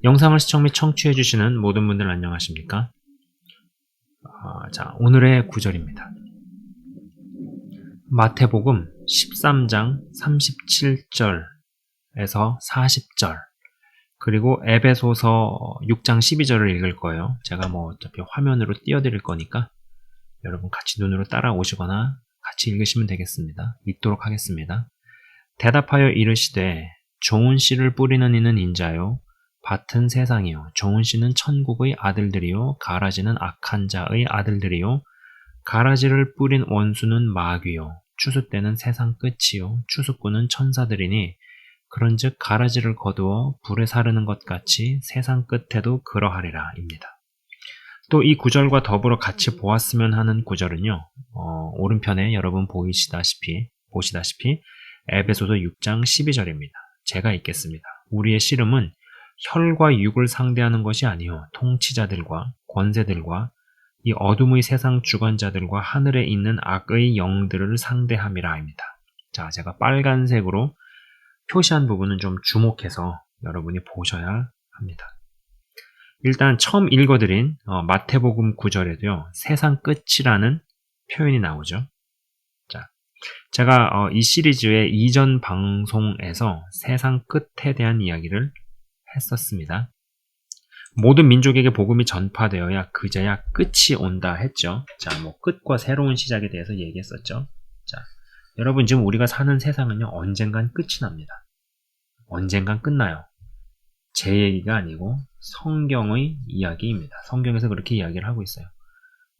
영상을 시청 및 청취해주시는 모든 분들 안녕하십니까? 자, 오늘의 구절입니다. 마태복음 13장 37절에서 40절, 그리고 에베소서 6장 12절을 읽을 거예요. 제가 어차피 화면으로 띄워드릴 거니까 여러분 같이 눈으로 따라오시거나 같이 읽으시면 되겠습니다. 읽도록 하겠습니다. 대답하여 이르시되 좋은 씨를 뿌리는 이는 인자요 밭은 세상이요 좋은 씨는 천국의 아들들이요 가라지는 악한 자의 아들들이요 가라지를 뿌린 원수는 마귀요 추수 때는 세상 끝이요 추수꾼은 천사들이니 그런즉 가라지를 거두어 불에 사르는 것 같이 세상 끝에도 그러하리라 입니다. 또 이 구절과 더불어 같이 보았으면 하는 구절은요, 오른편에 여러분 보시다시피 에베소서 6장 12절입니다. 제가 읽겠습니다. 우리의 씨름은 혈과 육을 상대하는 것이 아니요 통치자들과 권세들과 이 어둠의 세상 주관자들과 하늘에 있는 악의 영들을 상대함이라 입니다. 자, 제가 빨간색으로 표시한 부분은 좀 주목해서 여러분이 보셔야 합니다. 일단 처음 읽어드린 마태복음 9절에도요 세상 끝이라는 표현이 나오죠. 자, 제가 이 시리즈의 이전 방송에서 세상 끝에 대한 이야기를 했었습니다. 모든 민족에게 복음이 전파되어야 그제야 끝이 온다 했죠. 자, 끝과 새로운 시작에 대해서 얘기했었죠. 자, 여러분 지금 우리가 사는 세상은요 언젠간 끝이 납니다. 언젠간 끝나요. 제 얘기가 아니고 성경의 이야기입니다. 성경에서 그렇게 이야기를 하고 있어요.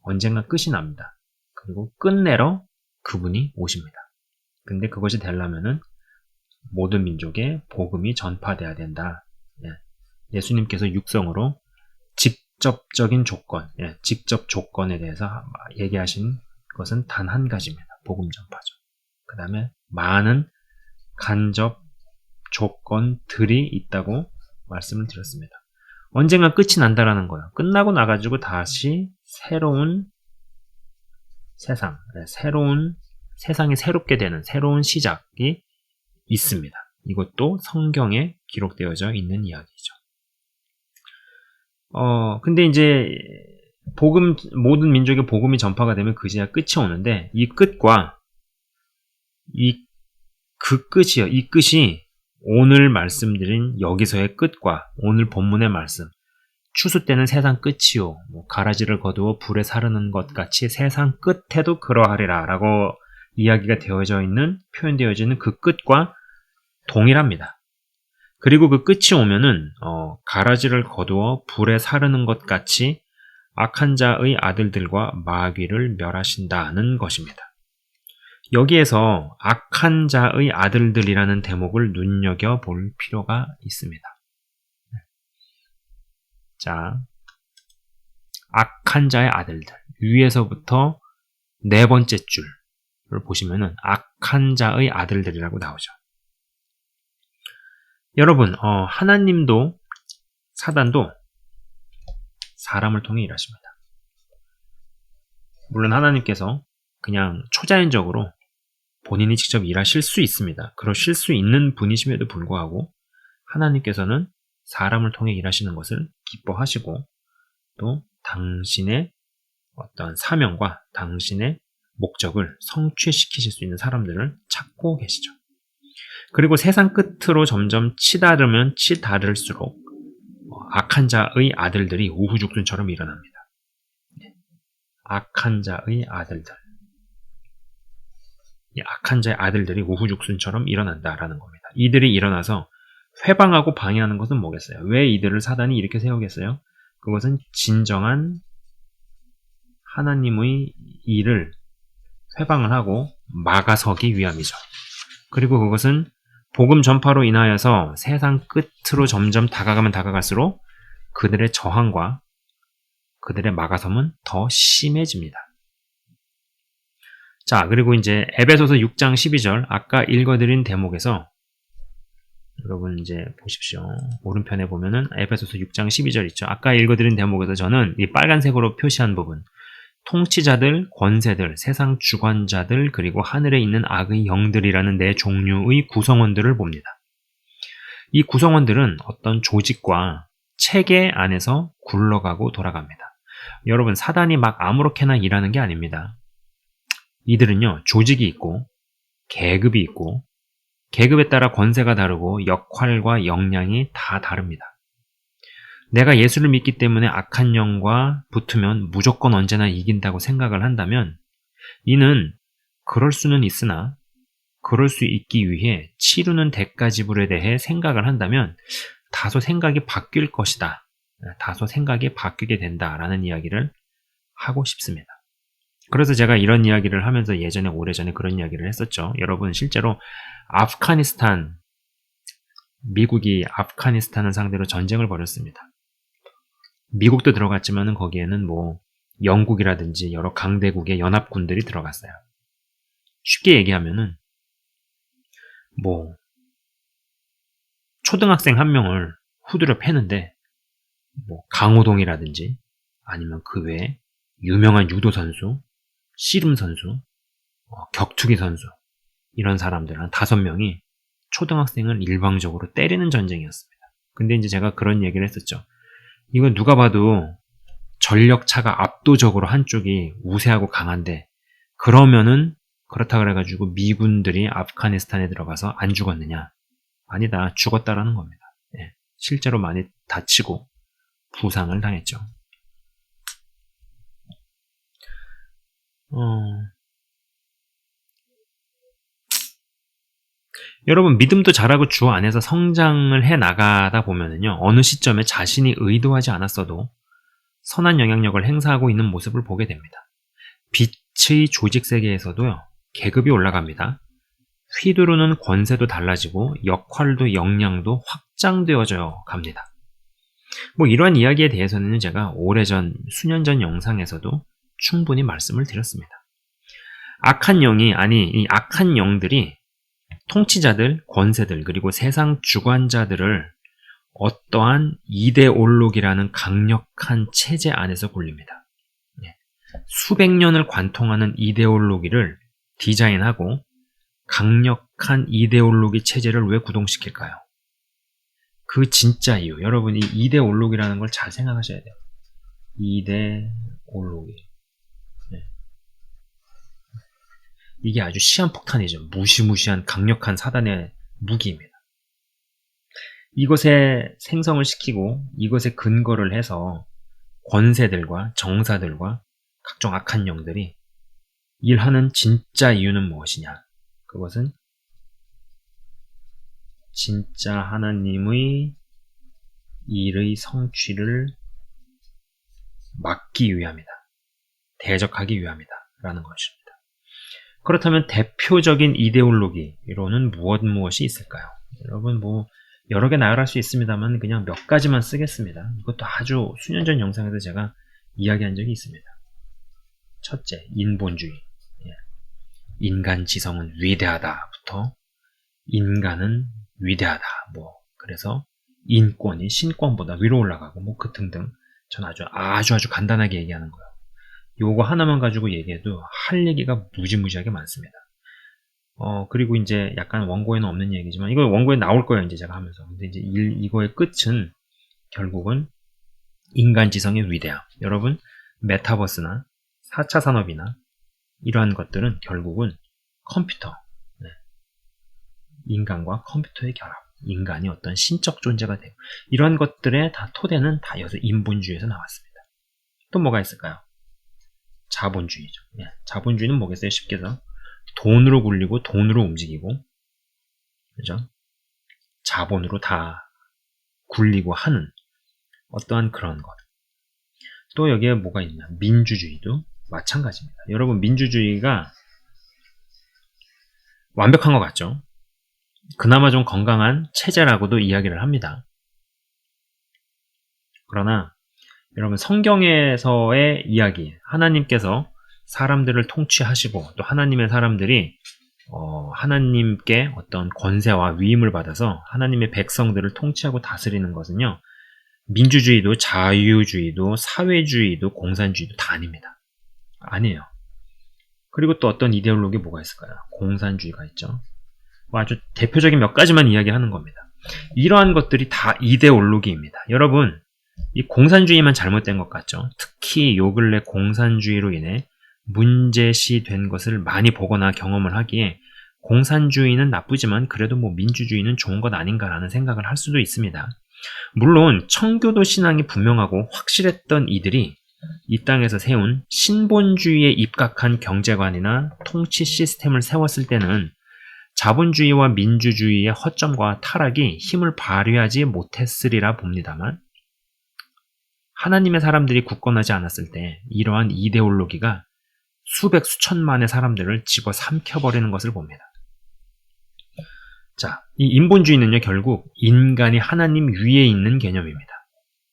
언젠가 끝이 납니다. 그리고 끝내러 그분이 오십니다. 근데 그것이 되려면은 모든 민족에 복음이 전파돼야 된다. 예수님께서 육성으로 직접적인 조건, 직접 조건에 대해서 얘기하신 것은 단 한 가지입니다. 복음 전파죠. 그 다음에 많은 간접 조건들이 있다고 말씀을 드렸습니다. 언젠가 끝이 난다라는 거예요. 끝나고 나가지고 다시 새로운 세상, 새로운 세상이 새롭게 되는 새로운 시작이 있습니다. 이것도 성경에 기록되어져 있는 이야기죠. 근데 이제 모든 민족의 복음이 전파가 되면 그제야 끝이 오는데 이 끝과 그 끝이요. 이 끝이 오늘 말씀드린 여기서의 끝과 오늘 본문의 말씀 추수 때는 세상 끝이요 가라지를 거두어 불에 사르는 것 같이 세상 끝에도 그러하리라 라고 이야기가 되어져 있는 표현되어져 있는 그 끝과 동일합니다. 그리고 그 끝이 오면은 가라지를 거두어 불에 사르는 것 같이 악한 자의 아들들과 마귀를 멸하신다는 것입니다. 여기에서 악한 자의 아들들이라는 대목을 눈여겨볼 필요가 있습니다. 자, 악한 자의 아들들 위에서부터 네 번째 줄을 보시면은 악한 자의 아들들이라고 나오죠. 여러분, 하나님도 사단도 사람을 통해 일하십니다. 물론 하나님께서 그냥 초자연적으로 본인이 직접 일하실 수 있습니다. 그러실 수 있는 분이심에도 불구하고 하나님께서는 사람을 통해 일하시는 것을 기뻐하시고 또 당신의 어떤 사명과 당신의 목적을 성취시키실 수 있는 사람들을 찾고 계시죠. 그리고 세상 끝으로 점점 치다르면 치다를수록 악한 자의 아들들이 우후죽순처럼 일어납니다. 악한 자의 아들들. 이 악한 자의 아들들이 우후죽순처럼 일어난다라는 겁니다. 이들이 일어나서 회방하고 방해하는 것은 뭐겠어요? 왜 이들을 사단이 이렇게 세우겠어요? 그것은 진정한 하나님의 일을 회방을 하고 막아서기 위함이죠. 그리고 그것은 복음 전파로 인하여서 세상 끝으로 점점 다가가면 다가갈수록 그들의 저항과 그들의 막아섬은 더 심해집니다. 자, 그리고 이제 에베소서 6장 12절 아까 읽어드린 대목에서 여러분 이제 보십시오. 오른편에 보면은 에베소서 6장 12절 있죠. 아까 읽어드린 대목에서 저는 이 빨간색으로 표시한 부분 통치자들, 권세들, 세상 주관자들 그리고 하늘에 있는 악의 영들이라는 네 종류의 구성원들을 봅니다. 이 구성원들은 어떤 조직과 체계 안에서 굴러가고 돌아갑니다. 여러분, 사단이 막 아무렇게나 일하는 게 아닙니다. 이들은요, 조직이 있고 계급이 있고 계급에 따라 권세가 다르고 역할과 역량이 다 다릅니다. 내가 예수를 믿기 때문에 악한 영과 붙으면 무조건 언제나 이긴다고 생각을 한다면 이는 그럴 수는 있으나 그럴 수 있기 위해 치르는 대가 지불에 대해 생각을 한다면 다소 생각이 바뀔 것이다. 다소 생각이 바뀌게 된다라는 이야기를 하고 싶습니다. 그래서 제가 이런 이야기를 하면서 예전에 오래전에 그런 이야기를 했었죠. 여러분, 실제로 아프가니스탄, 미국이 아프가니스탄을 상대로 전쟁을 벌였습니다. 미국도 들어갔지만은 거기에는 뭐 영국이라든지 여러 강대국의 연합군들이 들어갔어요. 쉽게 얘기하면은 뭐 초등학생 한 명을 후드려 패는데 뭐 강호동이라든지 아니면 그 외에 유명한 유도 선수, 씨름 선수, 격투기 선수 이런 사람들 한 5명이 초등학생을 일방적으로 때리는 전쟁이었습니다. 근데 이제 제가 그런 얘기를 했었죠. 이건 누가 봐도 전력차가 압도적으로 한쪽이 우세하고 강한데 그러면은 그렇다 그래가지고 미군들이 아프가니스탄에 들어가서 안 죽었느냐? 아니다. 죽었다라는 겁니다. 예, 실제로 많이 다치고 부상을 당했죠. 여러분, 믿음도 잘하고 주 안에서 성장을 해 나가다 보면은요, 어느 시점에 자신이 의도하지 않았어도 선한 영향력을 행사하고 있는 모습을 보게 됩니다. 빛의 조직 세계에서도요, 계급이 올라갑니다. 휘두르는 권세도 달라지고 역할도 역량도 확장되어져 갑니다. 뭐 이러한 이야기에 대해서는 제가 오래전, 수년 전 영상에서도 충분히 말씀을 드렸습니다. 악한 영이, 이 악한 영들이 통치자들, 권세들, 그리고 세상 주관자들을 어떠한 이데올로기라는 강력한 체제 안에서 굴립니다. 수백 년을 관통하는 이데올로기를 디자인하고 강력한 이데올로기 체제를 왜 구동시킬까요? 그 진짜 이유. 여러분, 이 이데올로기라는 걸 잘 생각하셔야 돼요. 이데올로기. 이게 아주 시한폭탄이죠. 무시무시한 강력한 사단의 무기입니다. 이것에 생성을 시키고 이것에 근거를 해서 권세들과 정사들과 각종 악한 영들이 일하는 진짜 이유는 무엇이냐? 그것은 진짜 하나님의 일의 성취를 막기 위함이다. 대적하기 위함이다. 라는 것입니다. 그렇다면 대표적인 이데올로기로는 무엇이 있을까요? 여러분, 뭐 여러 개 나열할 수 있습니다만 그냥 몇 가지만 쓰겠습니다. 이것도 아주 수년 전 영상에서 제가 이야기한 적이 있습니다. 첫째, 인본주의. 인간 지성은 위대하다부터 인간은 위대하다. 뭐 그래서 인권이 신권보다 위로 올라가고 뭐 그 등등. 전 아주 간단하게 얘기하는 거예요. 요거 하나만 가지고 얘기해도 할 얘기가 무지무지하게 많습니다. 그리고 이제 약간 원고에는 없는 얘기지만 이거 원고에 나올 거예요, 이제 제가 하면서. 근데 이제 이거의 끝은 결국은 인간 지성의 위대함. 여러분, 메타버스나 4차 산업이나 이러한 것들은 결국은 컴퓨터, 인간과 컴퓨터의 결합, 인간이 어떤 신적 존재가 되고 이러한 것들의 다 토대는 다 여기서 인본주의에서 나왔습니다. 또 뭐가 있을까요? 자본주의죠. 자본주의는 뭐겠어요? 쉽게 해서 돈으로 굴리고 돈으로 움직이고, 그죠? 자본으로 다 굴리고 하는 어떠한 그런 것. 또 여기에 뭐가 있냐? 민주주의도 마찬가지입니다. 여러분, 민주주의가 완벽한 것 같죠? 그나마 좀 건강한 체제라고도 이야기를 합니다. 그러나 여러분, 성경에서의 이야기, 하나님께서 사람들을 통치하시고 또 하나님의 사람들이 하나님께 어떤 권세와 위임을 받아서 하나님의 백성들을 통치하고 다스리는 것은요, 민주주의도 자유주의도 사회주의도 공산주의도 다 아닙니다. 아니에요. 그리고 또 어떤 이데올로기 뭐가 있을까요? 공산주의가 있죠. 아주 대표적인 몇 가지만 이야기하는 겁니다. 이러한 것들이 다 이데올로기입니다. 여러분, 이 공산주의만 잘못된 것 같죠. 특히 요 근래 공산주의로 인해 문제시된 것을 많이 보거나 경험을 하기에 공산주의는 나쁘지만 그래도 뭐 민주주의는 좋은 것 아닌가라는 생각을 할 수도 있습니다. 물론 청교도 신앙이 분명하고 확실했던 이들이 이 땅에서 세운 신본주의에 입각한 경제관이나 통치 시스템을 세웠을 때는 자본주의와 민주주의의 허점과 타락이 힘을 발휘하지 못했으리라 봅니다만, 하나님의 사람들이 굳건하지 않았을 때 이러한 이데올로기가 수백 수천만의 사람들을 집어삼켜버리는 것을 봅니다. 자, 이 인본주의는요, 결국 인간이 하나님 위에 있는 개념입니다.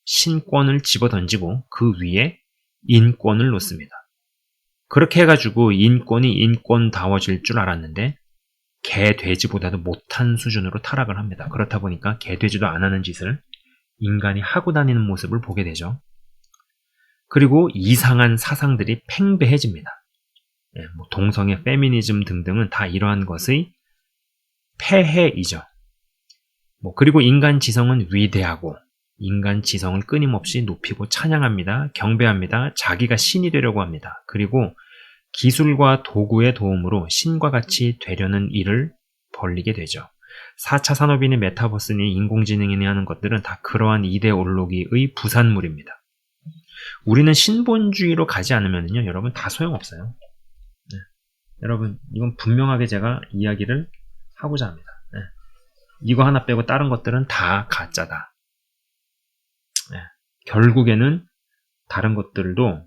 신권을 집어던지고 그 위에 인권을 놓습니다. 그렇게 해가지고 인권이 인권다워질 줄 알았는데 개, 돼지보다도 못한 수준으로 타락을 합니다. 그렇다 보니까 개, 돼지도 안 하는 짓을 인간이 하고 다니는 모습을 보게 되죠. 그리고 이상한 사상들이 팽배해집니다. 뭐 동성애, 페미니즘 등등은 다 이러한 것의 폐해이죠. 그리고 인간 지성은 위대하고 인간 지성을 끊임없이 높이고 찬양합니다. 경배합니다. 자기가 신이 되려고 합니다. 그리고 기술과 도구의 도움으로 신과 같이 되려는 일을 벌리게 되죠. 4차 산업이니 메타버스니 인공지능이니 하는 것들은 다 그러한 이데올로기의 부산물입니다. 우리는 신본주의로 가지 않으면요, 여러분 다 소용없어요. 네. 여러분 이건 분명하게 제가 이야기를 하고자 합니다. 네. 이거 하나 빼고 다른 것들은 다 가짜다. 네. 결국에는 다른 것들도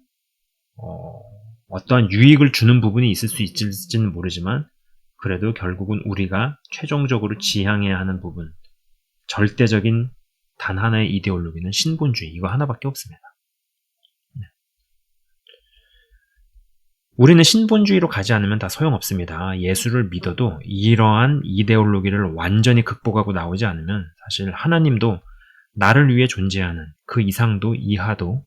어떠한 유익을 주는 부분이 있을 수 있을지는 모르지만 그래도 결국은 우리가 최종적으로 지향해야 하는 부분, 절대적인 단 하나의 이데올로기는 신본주의, 이거 하나밖에 없습니다. 네. 우리는 신본주의로 가지 않으면 다 소용없습니다. 예수를 믿어도 이러한 이데올로기를 완전히 극복하고 나오지 않으면 사실 하나님도 나를 위해 존재하는 그 이상도 이하도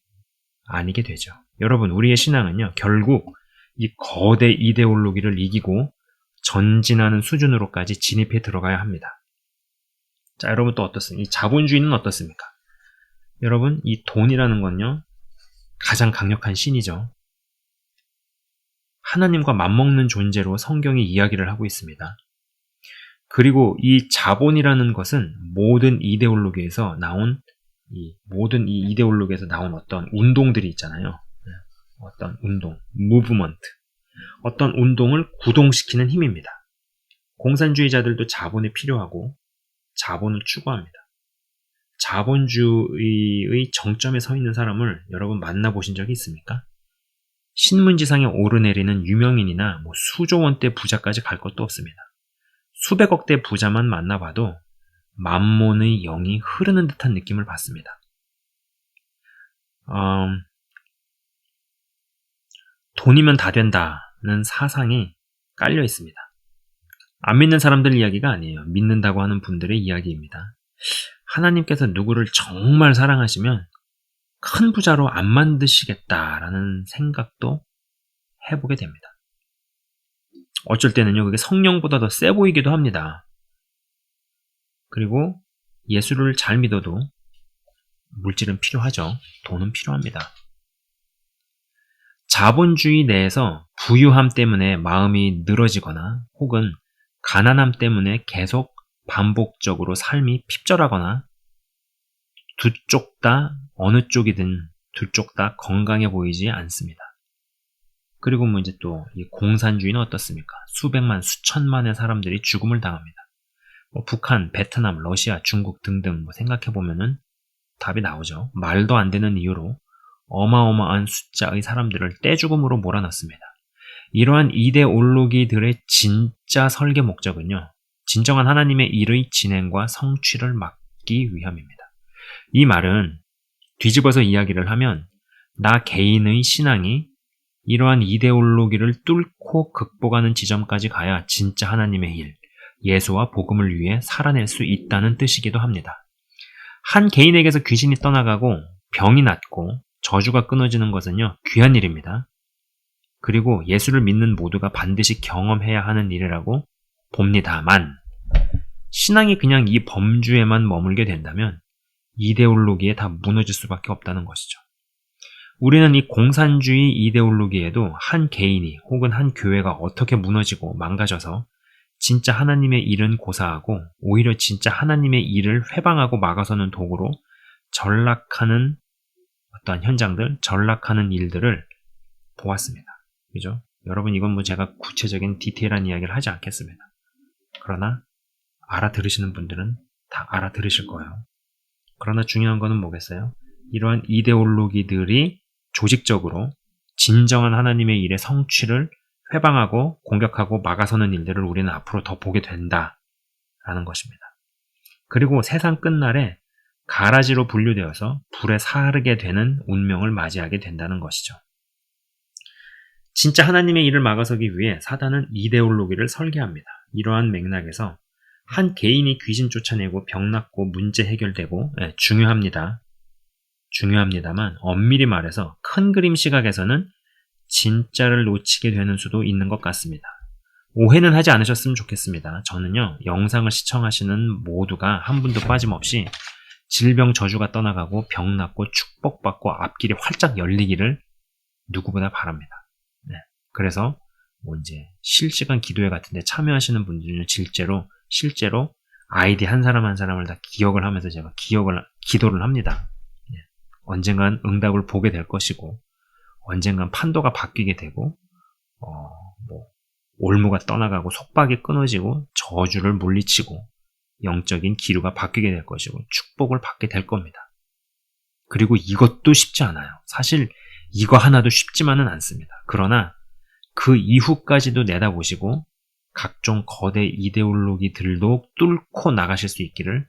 아니게 되죠. 여러분, 우리의 신앙은요, 결국 이 거대 이데올로기를 이기고 전진하는 수준으로까지 진입해 들어가야 합니다. 자, 여러분 또 어떻습니까? 이 자본주의는 어떻습니까? 여러분, 이 돈이라는 건요, 가장 강력한 신이죠. 하나님과 맞먹는 존재로 성경이 이야기를 하고 있습니다. 그리고 이 자본이라는 것은 모든 이데올로기에서 나온 어떤 운동들이 있잖아요. 어떤 운동, 무브먼트, 어떤 운동을 구동시키는 힘입니다. 공산주의자들도 자본이 필요하고 자본을 추구합니다. 자본주의의 정점에 서 있는 사람을 여러분 만나보신 적이 있습니까? 신문지상에 오르내리는 유명인이나 수조 원대 부자까지 갈 것도 없습니다. 수백억대 부자만 만나봐도 만몬의 영이 흐르는 듯한 느낌을 받습니다. 돈이면 다 된다는 사상이 깔려 있습니다. 안 믿는 사람들 이야기가 아니에요. 믿는다고 하는 분들의 이야기입니다. 하나님께서 누구를 정말 사랑하시면 큰 부자로 안 만드시겠다라는 생각도 해보게 됩니다. 어쩔 때는요, 그게 성령보다 더 세 보이기도 합니다. 그리고 예수를 잘 믿어도 물질은 필요하죠. 돈은 필요합니다. 자본주의 내에서 부유함 때문에 마음이 늘어지거나 혹은 가난함 때문에 계속 반복적으로 삶이 핍절하거나 두 쪽 다 어느 쪽이든 두 쪽 다 건강해 보이지 않습니다. 그리고 이제 또 이 공산주의는 어떻습니까? 수백만, 수천만의 사람들이 죽음을 당합니다. 북한, 베트남, 러시아, 중국 등등 생각해보면은 답이 나오죠. 말도 안 되는 이유로 어마어마한 숫자의 사람들을 떼죽음으로 몰아넣습니다. 이러한 이데올로기들의 진짜 설계 목적은요, 진정한 하나님의 일의 진행과 성취를 막기 위함입니다. 이 말은 뒤집어서 이야기를 하면 나 개인의 신앙이 이러한 이데올로기를 뚫고 극복하는 지점까지 가야 진짜 하나님의 일, 예수와 복음을 위해 살아낼 수 있다는 뜻이기도 합니다. 한 개인에게서 귀신이 떠나가고 병이 낫고 저주가 끊어지는 것은요, 귀한 일입니다. 그리고 예수를 믿는 모두가 반드시 경험해야 하는 일이라고 봅니다만, 신앙이 그냥 이 범주에만 머물게 된다면 이데올로기에 다 무너질 수밖에 없다는 것이죠. 우리는 이 공산주의 이데올로기에도 한 개인이 혹은 한 교회가 어떻게 무너지고 망가져서 진짜 하나님의 일은 고사하고 오히려 진짜 하나님의 일을 회방하고 막아서는 도구로 전락하는 어떠한 현장들, 전락하는 일들을 보았습니다. 그죠? 여러분, 이건 뭐 제가 구체적인 디테일한 이야기를 하지 않겠습니다. 그러나 알아들으시는 분들은 다 알아들으실 거예요. 그러나 중요한 거는 뭐겠어요? 이러한 이데올로기들이 조직적으로 진정한 하나님의 일의 성취를 회방하고 공격하고 막아서는 일들을 우리는 앞으로 더 보게 된다라는 것입니다. 그리고 세상 끝날에 가라지로 분류되어서 불에 사르게 되는 운명을 맞이하게 된다는 것이죠. 진짜 하나님의 일을 막아서기 위해 사단은 이데올로기를 설계합니다. 이러한 맥락에서 한 개인이 귀신 쫓아내고 병 낫고 문제 해결되고 중요합니다만 엄밀히 말해서 큰 그림 시각에서는 진짜를 놓치게 되는 수도 있는 것 같습니다. 오해는 하지 않으셨으면 좋겠습니다. 저는요, 영상을 시청하시는 모두가 한 분도 빠짐없이 질병 저주가 떠나가고 병 낫고 축복받고 앞길이 활짝 열리기를 누구보다 바랍니다. 네. 그래서 뭐 이제 실시간 기도회 같은데 참여하시는 분들은 실제로 아이디 한 사람 한 사람을 다 기억을 하면서 제가 기도를 합니다. 네. 언젠간 응답을 보게 될 것이고 언젠간 판도가 바뀌게 되고 올무가 떠나가고 속박이 끊어지고 저주를 물리치고 영적인 기류가 바뀌게 될 것이고 축복을 받게 될 겁니다. 그리고 이것도 쉽지 않아요. 사실 이거 하나도 쉽지만은 않습니다. 그러나 그 이후까지도 내다보시고 각종 거대 이데올로기들도 뚫고 나가실 수 있기를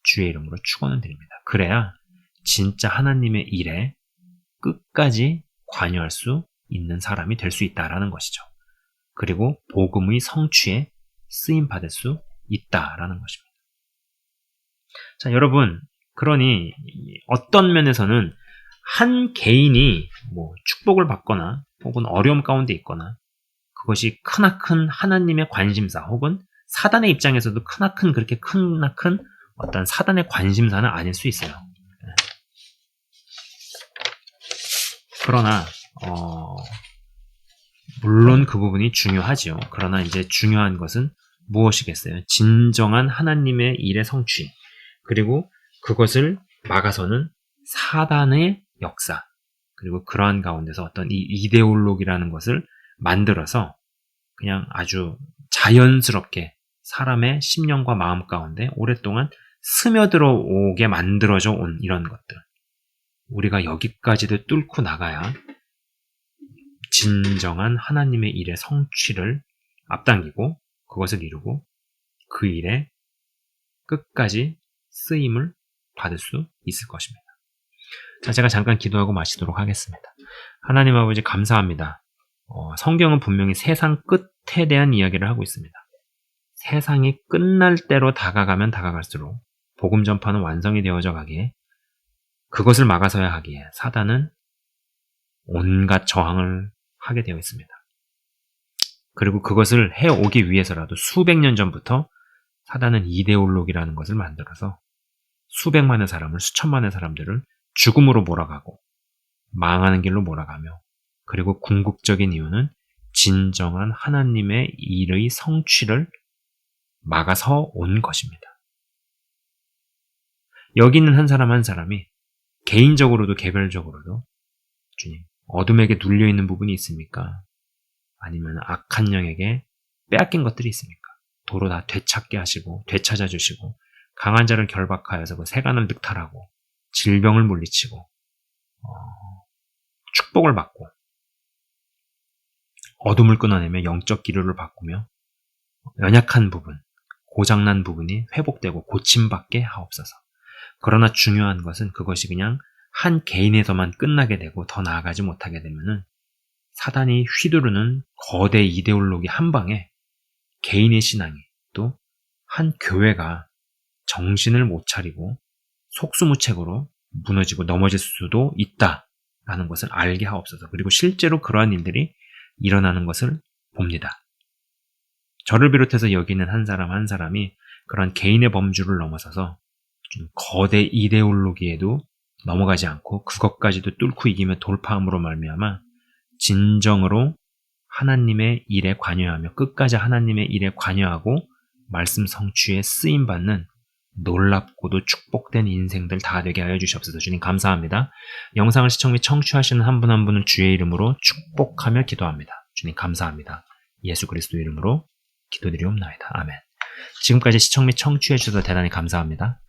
주의 이름으로 축원을 드립니다. 그래야 진짜 하나님의 일에 끝까지 관여할 수 있는 사람이 될 수 있다라는 것이죠. 그리고 복음의 성취에 쓰임받을 수 있다라는 것입니다. 자, 여러분, 그러니 어떤 면에서는 한 개인이 뭐 축복을 받거나 혹은 어려움 가운데 있거나 그것이 크나큰 하나님의 관심사 혹은 사단의 입장에서도 그렇게 크나큰 어떤 사단의 관심사는 아닐 수 있어요. 그러나 물론 그 부분이 중요하지요. 그러나 이제 중요한 것은 무엇이겠어요? 진정한 하나님의 일의 성취, 그리고 그것을 막아서는 사단의 역사, 그리고 그러한 가운데서 어떤 이 이데올로기라는 것을 만들어서 그냥 아주 자연스럽게 사람의 심령과 마음 가운데 오랫동안 스며들어 오게 만들어져 온 이런 것들. 우리가 여기까지도 뚫고 나가야 진정한 하나님의 일의 성취를 앞당기고 그것을 이루고 그 일에 끝까지 쓰임을 받을 수 있을 것입니다. 자, 제가 잠깐 기도하고 마치도록 하겠습니다. 하나님 아버지 감사합니다. 성경은 분명히 세상 끝에 대한 이야기를 하고 있습니다. 세상이 끝날 대로 다가가면 다가갈수록 복음 전파는 완성이 되어져 가기에 그것을 막아서야 하기에 사단은 온갖 저항을 하게 되어 있습니다. 그리고 그것을 해오기 위해서라도 수백 년 전부터 사단은 이데올로기라는 것을 만들어서 수백만의 사람을, 수천만의 사람들을 죽음으로 몰아가고 망하는 길로 몰아가며, 그리고 궁극적인 이유는 진정한 하나님의 일의 성취를 막아서 온 것입니다. 여기 있는 한 사람 한 사람이 개인적으로도 개별적으로도 주님, 어둠에게 눌려있는 부분이 있습니까? 아니면 악한 영에게 빼앗긴 것들이 있습니까? 도로 다 되찾게 하시고 되찾아주시고 강한 자를 결박하여서 그 세간을 늑탈하고 질병을 물리치고 축복을 받고 어둠을 끊어내며 영적 기류를 바꾸며 연약한 부분, 고장난 부분이 회복되고 고침받게 하옵소서. 그러나 중요한 것은 그것이 그냥 한 개인에서만 끝나게 되고 더 나아가지 못하게 되면은 사단이 휘두르는 거대 이데올로기 한 방에 개인의 신앙이 또 한 교회가 정신을 못 차리고 속수무책으로 무너지고 넘어질 수도 있다라는 것을 알게 하옵소서. 그리고 실제로 그러한 일들이 일어나는 것을 봅니다. 저를 비롯해서 여기 있는 한 사람 한 사람이 그런 개인의 범주를 넘어서서 좀 거대 이데올로기에도 넘어가지 않고 그것까지도 뚫고 이기며 돌파함으로 말미암아 진정으로 하나님의 일에 관여하며 끝까지 하나님의 일에 관여하고 말씀 성취에 쓰임받는 놀랍고도 축복된 인생들 다 되게 하여 주시옵소서. 주님 감사합니다. 영상을 시청 및 청취하시는 한 분 한 분을 주의 이름으로 축복하며 기도합니다. 주님 감사합니다. 예수 그리스도 이름으로 기도드리옵나이다. 아멘. 지금까지 시청 및 청취해 주셔서 대단히 감사합니다.